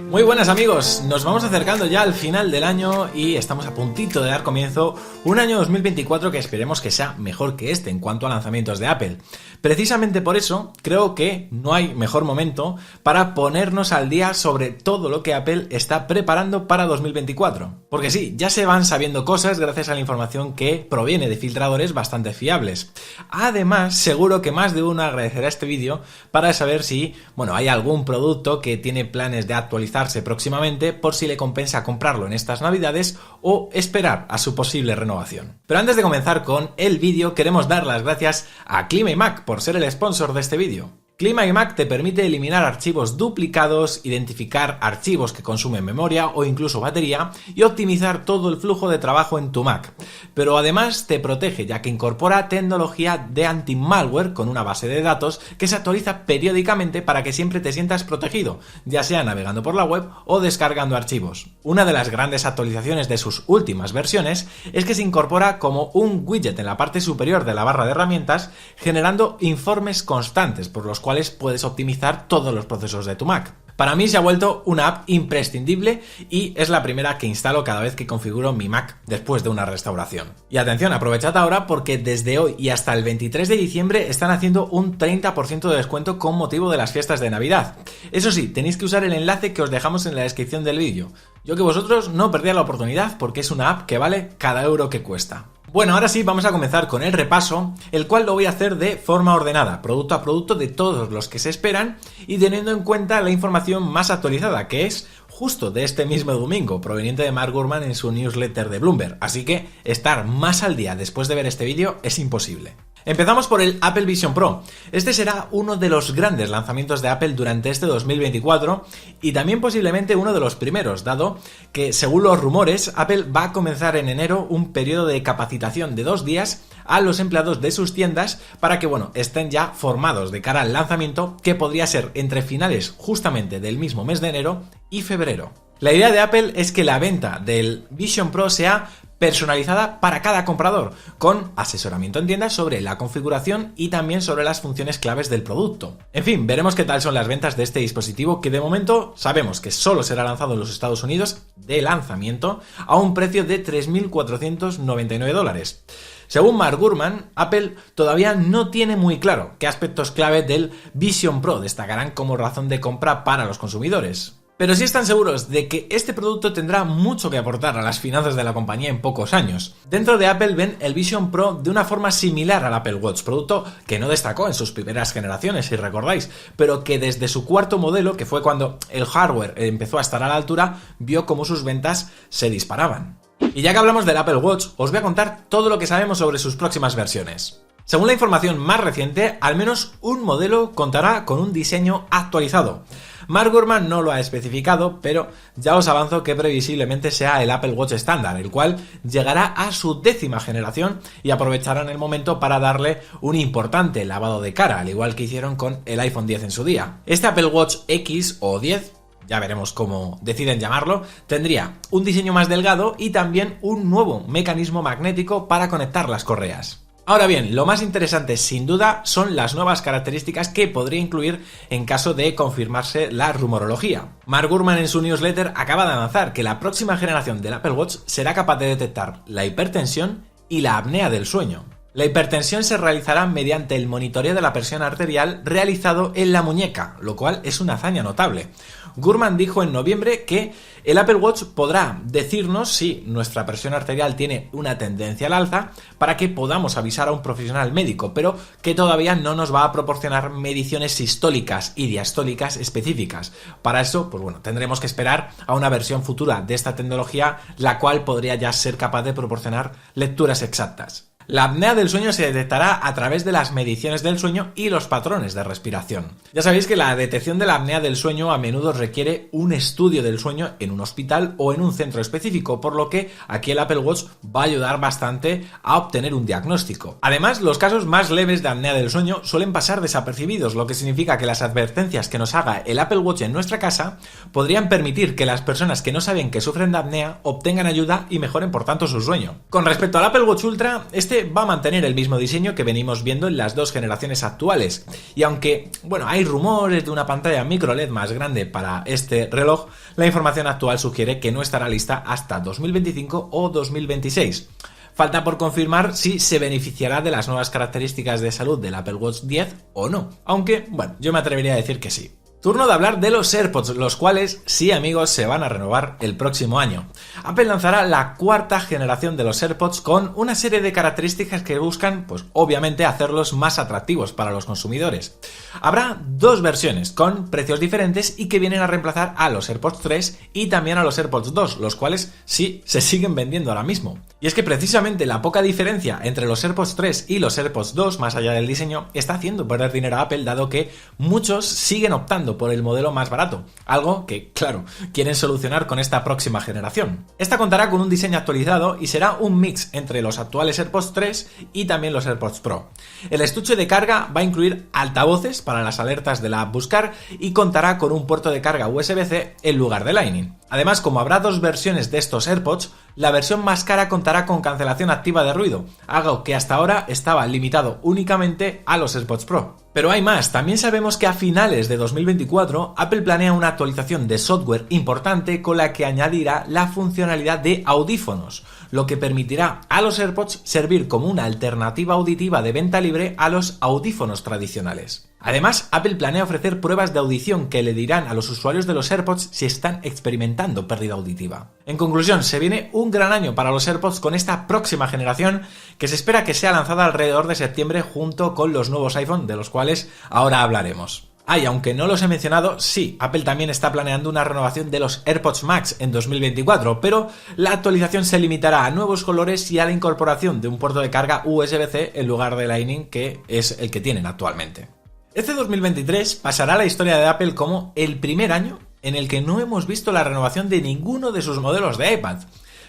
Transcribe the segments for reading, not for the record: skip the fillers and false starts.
Muy buenas amigos, nos vamos acercando ya al final del año y estamos a puntito de dar comienzo un año 2024 que esperemos que sea mejor que este en cuanto a lanzamientos de Apple. Precisamente por eso creo que no hay mejor momento para ponernos al día sobre todo lo que Apple está preparando para 2024. Porque sí, ya se van sabiendo cosas gracias a la información que proviene de filtradores bastante fiables. Además, seguro que más de uno agradecerá este vídeo para saber si, hay algún producto que tiene planes de actualizar próximamente por si le compensa comprarlo en estas navidades o esperar a su posible renovación. Pero antes de comenzar con el vídeo, queremos dar las gracias a ClimaIMac por ser el sponsor de este vídeo. ClimaIMac te permite eliminar archivos duplicados, identificar archivos que consumen memoria o incluso batería y optimizar todo el flujo de trabajo en tu Mac. Pero además te protege ya que incorpora tecnología de anti-malware con una base de datos que se actualiza periódicamente para que siempre te sientas protegido, ya sea navegando por la web o descargando archivos. Una de las grandes actualizaciones de sus últimas versiones es que se incorpora como un widget en la parte superior de la barra de herramientas, generando informes constantes por los cuales puedes optimizar todos los procesos de tu Mac. Para mí se ha vuelto una app imprescindible y es la primera que instalo cada vez que configuro mi Mac después de una restauración. Y atención, aprovechad ahora porque desde hoy y hasta el 23 de diciembre están haciendo un 30% de descuento con motivo de las fiestas de Navidad. Eso sí, tenéis que usar el enlace que os dejamos en la descripción del vídeo. Yo que vosotros no perdía la oportunidad porque es una app que vale cada euro que cuesta. Bueno, ahora sí vamos a comenzar con el repaso, el cual lo voy a hacer de forma ordenada, producto a producto de todos los que se esperan y teniendo en cuenta la información más actualizada, que es justo de este mismo domingo, proveniente de Mark Gurman en su newsletter de Bloomberg, así que estar más al día después de ver este vídeo es imposible. Empezamos por el Apple Vision Pro. Este será uno de los grandes lanzamientos de Apple durante este 2024 y también posiblemente uno de los primeros, dado que, según los rumores, Apple va a comenzar en enero un periodo de capacitación de 2 días a los empleados de sus tiendas para que, estén ya formados de cara al lanzamiento que podría ser entre finales justamente del mismo mes de enero y febrero. La idea de Apple es que la venta del Vision Pro sea personalizada para cada comprador, con asesoramiento en tiendas sobre la configuración y también sobre las funciones claves del producto. En fin, veremos qué tal son las ventas de este dispositivo que de momento sabemos que solo será lanzado en los Estados Unidos de lanzamiento a un precio de $3.499. Según Mark Gurman, Apple todavía no tiene muy claro qué aspectos clave del Vision Pro destacarán como razón de compra para los consumidores. Pero sí están seguros de que este producto tendrá mucho que aportar a las finanzas de la compañía en pocos años. Dentro de Apple ven el Vision Pro de una forma similar al Apple Watch, producto que no destacó en sus primeras generaciones, si recordáis, pero que desde su cuarto modelo, que fue cuando el hardware empezó a estar a la altura, vio cómo sus ventas se disparaban. Y ya que hablamos del Apple Watch, os voy a contar todo lo que sabemos sobre sus próximas versiones. Según la información más reciente, al menos un modelo contará con un diseño actualizado. Mark Gurman no lo ha especificado, pero ya os avanzo que previsiblemente sea el Apple Watch estándar, el cual llegará a su 10ª generación y aprovecharán el momento para darle un importante lavado de cara, al igual que hicieron con el iPhone X en su día. Este Apple Watch X o 10, ya veremos cómo deciden llamarlo, tendría un diseño más delgado y también un nuevo mecanismo magnético para conectar las correas. Ahora bien, lo más interesante sin duda son las nuevas características que podría incluir en caso de confirmarse la rumorología. Mark Gurman en su newsletter acaba de avanzar que la próxima generación del Apple Watch será capaz de detectar la hipertensión y la apnea del sueño. La hipertensión se realizará mediante el monitoreo de la presión arterial realizado en la muñeca, lo cual es una hazaña notable. Gurman dijo en noviembre que el Apple Watch podrá decirnos si nuestra presión arterial tiene una tendencia al alza para que podamos avisar a un profesional médico, pero que todavía no nos va a proporcionar mediciones sistólicas y diastólicas específicas. Para eso, tendremos que esperar a una versión futura de esta tecnología, la cual podría ya ser capaz de proporcionar lecturas exactas. La apnea del sueño se detectará a través de las mediciones del sueño y los patrones de respiración. Ya sabéis que la detección de la apnea del sueño a menudo requiere un estudio del sueño en un hospital o en un centro específico, por lo que aquí el Apple Watch va a ayudar bastante a obtener un diagnóstico. Además, los casos más leves de apnea del sueño suelen pasar desapercibidos, lo que significa que las advertencias que nos haga el Apple Watch en nuestra casa podrían permitir que las personas que no saben que sufren de apnea obtengan ayuda y mejoren por tanto su sueño. Con respecto al Apple Watch Ultra, este Básicamente va a mantener el mismo diseño que venimos viendo en las dos generaciones actuales. Y aunque, hay rumores de una pantalla micro LED más grande para este reloj, la información actual sugiere que no estará lista hasta 2025 o 2026. Falta por confirmar si se beneficiará de las nuevas características de salud del Apple Watch 10 o no. Aunque, yo me atrevería a decir que sí. Turno de hablar de los AirPods, los cuales, sí amigos, se van a renovar el próximo año. Apple lanzará la cuarta generación de los AirPods con una serie de características que buscan, obviamente, hacerlos más atractivos para los consumidores. Habrá dos versiones con precios diferentes y que vienen a reemplazar a los AirPods 3 y también a los AirPods 2, los cuales sí se siguen vendiendo ahora mismo. Y es que precisamente la poca diferencia entre los AirPods 3 y los AirPods 2, más allá del diseño, está haciendo perder dinero a Apple, dado que muchos siguen optando por el modelo más barato, algo que, claro, quieren solucionar con esta próxima generación. Esta contará con un diseño actualizado y será un mix entre los actuales AirPods 3 y también los AirPods Pro. El estuche de carga va a incluir altavoces para las alertas de la app Buscar y contará con un puerto de carga USB-C en lugar de Lightning. Además, como habrá dos versiones de estos AirPods, la versión más cara contará con cancelación activa de ruido, algo que hasta ahora estaba limitado únicamente a los AirPods Pro. Pero hay más, también sabemos que a finales de 2024 Apple planea una actualización de software importante con la que añadirá la funcionalidad de audífonos, lo que permitirá a los AirPods servir como una alternativa auditiva de venta libre a los audífonos tradicionales. Además, Apple planea ofrecer pruebas de audición que le dirán a los usuarios de los AirPods si están experimentando pérdida auditiva. En conclusión, se viene un gran año para los AirPods con esta próxima generación que se espera que sea lanzada alrededor de septiembre junto con los nuevos iPhone, de los cuales ahora hablaremos. Y aunque no los he mencionado, sí, Apple también está planeando una renovación de los AirPods Max en 2024, pero la actualización se limitará a nuevos colores y a la incorporación de un puerto de carga USB-C en lugar de Lightning, que es el que tienen actualmente. Este 2023 pasará a la historia de Apple como el primer año en el que no hemos visto la renovación de ninguno de sus modelos de iPad.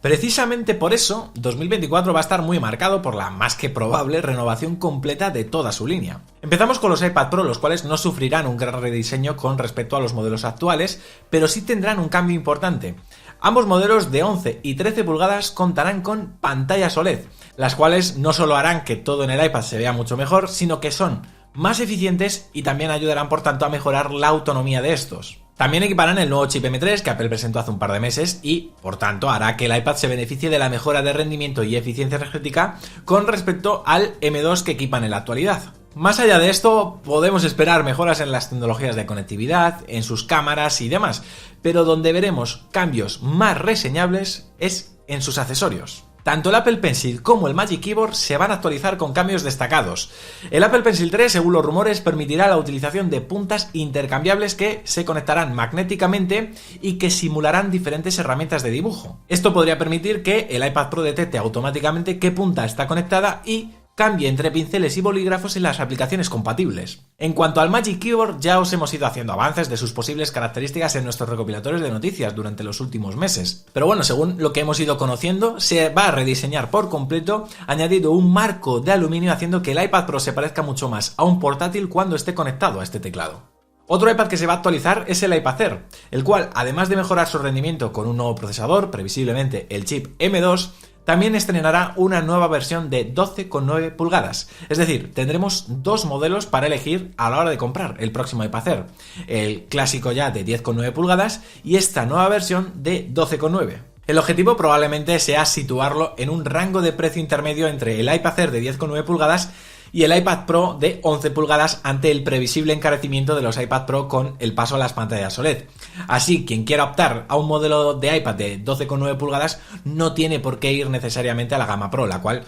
Precisamente por eso, 2024 va a estar muy marcado por la más que probable renovación completa de toda su línea. Empezamos con los iPad Pro, los cuales no sufrirán un gran rediseño con respecto a los modelos actuales, pero sí tendrán un cambio importante. Ambos modelos de 11 y 13 pulgadas contarán con pantallas OLED, las cuales no solo harán que todo en el iPad se vea mucho mejor, sino que son más eficientes y también ayudarán por tanto a mejorar la autonomía de estos. También equiparán el nuevo chip M3 que Apple presentó hace un par de meses y, por tanto, hará que el iPad se beneficie de la mejora de rendimiento y eficiencia energética con respecto al M2 que equipan en la actualidad. Más allá de esto, podemos esperar mejoras en las tecnologías de conectividad, en sus cámaras y demás, pero donde veremos cambios más reseñables es en sus accesorios. Tanto el Apple Pencil como el Magic Keyboard se van a actualizar con cambios destacados. El Apple Pencil 3, según los rumores, permitirá la utilización de puntas intercambiables que se conectarán magnéticamente y que simularán diferentes herramientas de dibujo. Esto podría permitir que el iPad Pro detecte automáticamente qué punta está conectada y cambie entre pinceles y bolígrafos en las aplicaciones compatibles. En cuanto al Magic Keyboard, ya os hemos ido haciendo avances de sus posibles características en nuestros recopilatorios de noticias durante los últimos meses. Pero según lo que hemos ido conociendo, se va a rediseñar por completo, añadiendo un marco de aluminio haciendo que el iPad Pro se parezca mucho más a un portátil cuando esté conectado a este teclado. Otro iPad que se va a actualizar es el iPad Air, el cual, además de mejorar su rendimiento con un nuevo procesador, previsiblemente el chip M2, también estrenará una nueva versión de 12,9 pulgadas. Es decir, tendremos dos modelos para elegir a la hora de comprar el próximo iPad Air. El clásico ya de 10,9 pulgadas y esta nueva versión de 12,9. El objetivo probablemente sea situarlo en un rango de precio intermedio entre el iPad Air de 10,9 pulgadas y el iPad Pro de 11 pulgadas ante el previsible encarecimiento de los iPad Pro con el paso a las pantallas OLED. Así, quien quiera optar a un modelo de iPad de 12,9 pulgadas no tiene por qué ir necesariamente a la gama Pro, la cual,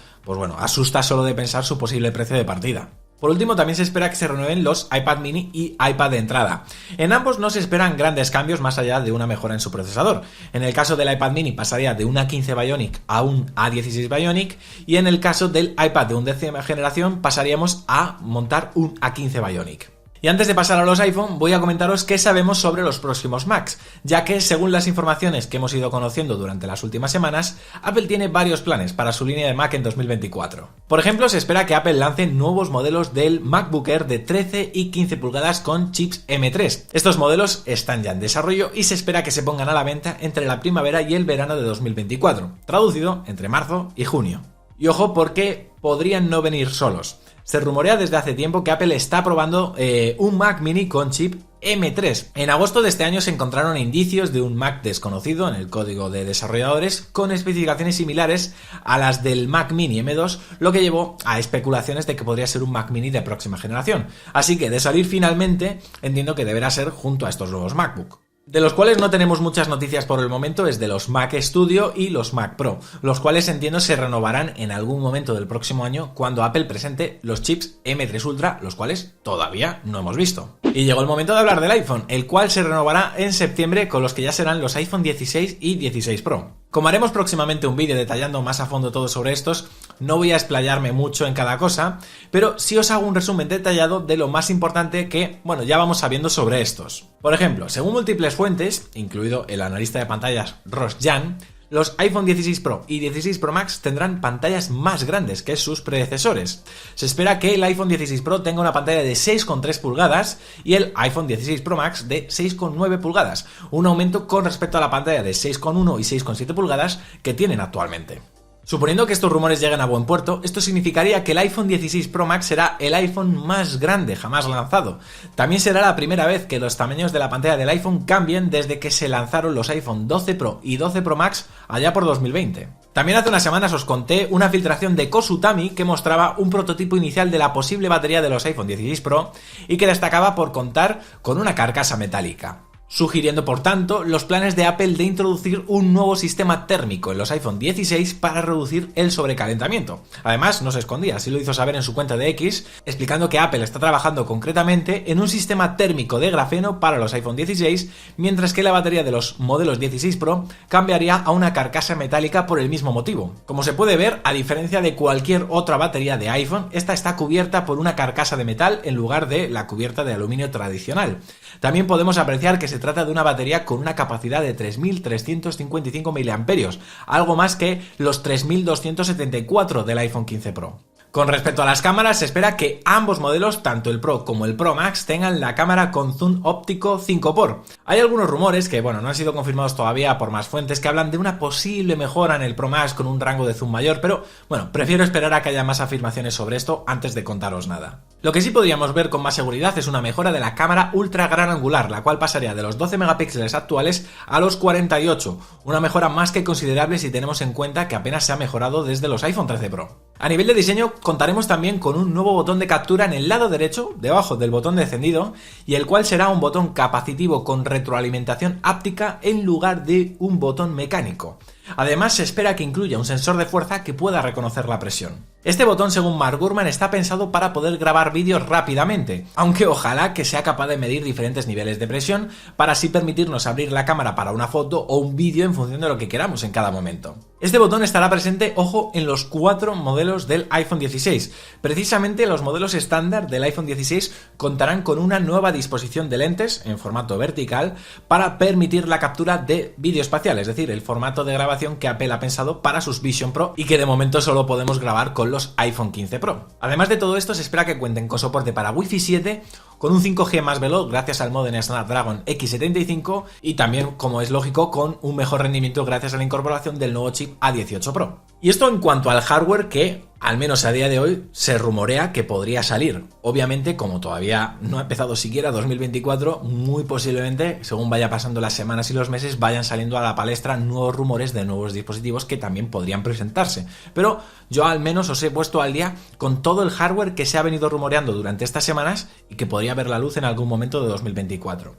asusta solo de pensar su posible precio de partida. Por último, también se espera que se renueven los iPad mini y iPad de entrada. En ambos no se esperan grandes cambios más allá de una mejora en su procesador. En el caso del iPad mini pasaría de un A15 Bionic a un A16 Bionic y en el caso del iPad de 11ª generación pasaríamos a montar un A15 Bionic. Y antes de pasar a los iPhone, voy a comentaros qué sabemos sobre los próximos Macs, ya que según las informaciones que hemos ido conociendo durante las últimas semanas, Apple tiene varios planes para su línea de Mac en 2024. Por ejemplo, se espera que Apple lance nuevos modelos del MacBook Air de 13 y 15 pulgadas con chips M3. Estos modelos están ya en desarrollo y se espera que se pongan a la venta entre la primavera y el verano de 2024, traducido entre marzo y junio. Y ojo porque podrían no venir solos. Se rumorea desde hace tiempo que Apple está probando un Mac mini con chip M3. En agosto de este año se encontraron indicios de un Mac desconocido en el código de desarrolladores con especificaciones similares a las del Mac mini M2, lo que llevó a especulaciones de que podría ser un Mac mini de próxima generación. Así que de salir finalmente, entiendo que deberá ser junto a estos nuevos MacBook. De los cuales no tenemos muchas noticias por el momento es de los Mac Studio y los Mac Pro, los cuales entiendo se renovarán en algún momento del próximo año cuando Apple presente los chips M3 Ultra, los cuales todavía no hemos visto. Y llegó el momento de hablar del iPhone, el cual se renovará en septiembre con los que ya serán los iPhone 16 y 16 Pro. Como haremos próximamente un vídeo detallando más a fondo todo sobre estos, no voy a explayarme mucho en cada cosa, pero sí os hago un resumen detallado de lo más importante que, bueno, ya vamos sabiendo sobre estos. Por ejemplo, según múltiples fuentes, incluido el analista de pantallas Ross Jan, los iPhone 16 Pro y 16 Pro Max tendrán pantallas más grandes que sus predecesores. Se espera que el iPhone 16 Pro tenga una pantalla de 6,3 pulgadas y el iPhone 16 Pro Max de 6,9 pulgadas, un aumento con respecto a la pantalla de 6,1 y 6,7 pulgadas que tienen actualmente. Suponiendo que estos rumores lleguen a buen puerto, esto significaría que el iPhone 16 Pro Max será el iPhone más grande jamás lanzado. También será la primera vez que los tamaños de la pantalla del iPhone cambien desde que se lanzaron los iPhone 12 Pro y 12 Pro Max allá por 2020. También hace unas semanas os conté una filtración de Kosutami que mostraba un prototipo inicial de la posible batería de los iPhone 16 Pro y que destacaba por contar con una carcasa metálica, sugiriendo por tanto los planes de Apple de introducir un nuevo sistema térmico en los iPhone 16 para reducir el sobrecalentamiento. Además, no se escondía, así lo hizo saber en su cuenta de X, explicando que Apple está trabajando concretamente en un sistema térmico de grafeno para los iPhone 16, mientras que la batería de los modelos 16 Pro cambiaría a una carcasa metálica por el mismo motivo. Como se puede ver, a diferencia de cualquier otra batería de iPhone, esta está cubierta por una carcasa de metal en lugar de la cubierta de aluminio tradicional. También podemos apreciar que se trata de una batería con una capacidad de 3.355 mAh, algo más que los 3.274 del iPhone 15 Pro. Con respecto a las cámaras, se espera que ambos modelos, tanto el Pro como el Pro Max, tengan la cámara con zoom óptico 5x. Hay algunos rumores que, bueno, no han sido confirmados todavía por más fuentes que hablan de una posible mejora en el Pro Max con un rango de zoom mayor, pero, bueno, prefiero esperar a que haya más afirmaciones sobre esto antes de contaros nada. Lo que sí podríamos ver con más seguridad es una mejora de la cámara ultra gran angular, la cual pasaría de los 12 megapíxeles actuales a los 48, una mejora más que considerable si tenemos en cuenta que apenas se ha mejorado desde los iPhone 13 Pro. A nivel de diseño, contaremos también con un nuevo botón de captura en el lado derecho, debajo del botón de encendido, y el cual será un botón capacitivo con retroalimentación áptica en lugar de un botón mecánico. Además, se espera que incluya un sensor de fuerza que pueda reconocer la presión. Este botón, según Mark Gurman, está pensado para poder grabar vídeos rápidamente, aunque ojalá que sea capaz de medir diferentes niveles de presión para así permitirnos abrir la cámara para una foto o un vídeo en función de lo que queramos en cada momento. Este botón estará presente, ojo, en los 4 modelos del iPhone 16. Precisamente los modelos estándar del iPhone 16 contarán con una nueva disposición de lentes en formato vertical para permitir la captura de vídeo espacial, es decir, el formato de grabación que Apple ha pensado para sus Vision Pro y que de momento solo podemos grabar con los iPhone 15 Pro. Además de todo esto, se espera que cuenten con soporte para Wi-Fi 7, con un 5G más veloz gracias al modem Snapdragon X75 y también, como es lógico, con un mejor rendimiento gracias a la incorporación del nuevo chip A18 Pro. Y esto en cuanto al hardware que, al menos a día de hoy, se rumorea que podría salir. Obviamente, como todavía no ha empezado siquiera 2024, muy posiblemente, según vaya pasando las semanas y los meses, vayan saliendo a la palestra nuevos rumores de nuevos dispositivos que también podrían presentarse. Pero yo al menos os he puesto al día con todo el hardware que se ha venido rumoreando durante estas semanas y que podría ver la luz en algún momento de 2024.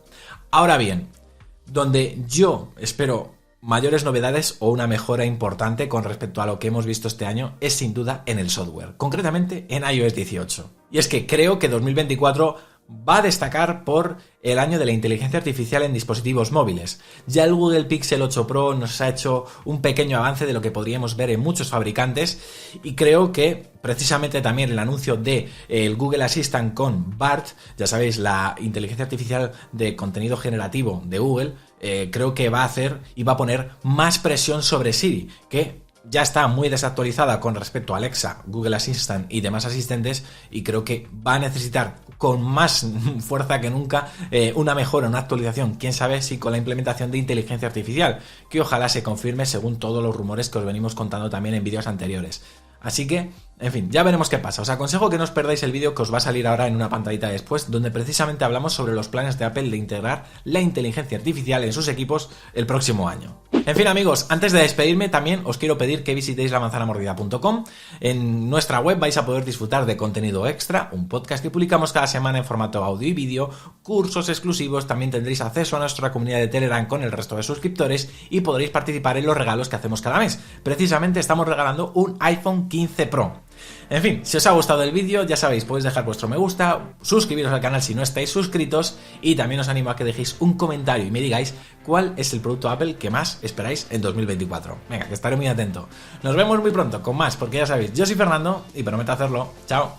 Ahora bien, donde yo espero mayores novedades o una mejora importante con respecto a lo que hemos visto este año es sin duda en el software, concretamente en iOS 18. Y es que creo que 2024 va a destacar por el año de la inteligencia artificial en dispositivos móviles. Ya el Google Pixel 8 Pro nos ha hecho un pequeño avance de lo que podríamos ver en muchos fabricantes y creo que precisamente también el anuncio de el Google Assistant con BART, ya sabéis, la inteligencia artificial de contenido generativo de Google, creo que va a hacer y va a poner más presión sobre Siri, que ya está muy desactualizada con respecto a Alexa, Google Assistant y demás asistentes, y creo que va a necesitar con más fuerza que nunca una mejora, una actualización, quién sabe si con la implementación de inteligencia artificial, que ojalá se confirme según todos los rumores que os venimos contando también en vídeos anteriores. Así que, en fin, ya veremos qué pasa. Os aconsejo que no os perdáis el vídeo que os va a salir ahora en una pantallita después, donde precisamente hablamos sobre los planes de Apple de integrar la inteligencia artificial en sus equipos el próximo año. En fin, amigos, antes de despedirme también os quiero pedir que visitéis lamanzanamordida.com. En nuestra web vais a poder disfrutar de contenido extra, un podcast que publicamos cada semana en formato audio y vídeo, cursos exclusivos, también tendréis acceso a nuestra comunidad de Telegram con el resto de suscriptores y podréis participar en los regalos que hacemos cada mes. Precisamente estamos regalando un iPhone 15 Pro. En fin, si os ha gustado el vídeo, ya sabéis, podéis dejar vuestro me gusta, suscribiros al canal si no estáis suscritos y también os animo a que dejéis un comentario y me digáis cuál es el producto Apple que más esperáis en 2024. Venga, que estaré muy atento. Nos vemos muy pronto con más, porque ya sabéis, yo soy Fernando y prometo hacerlo. Chao.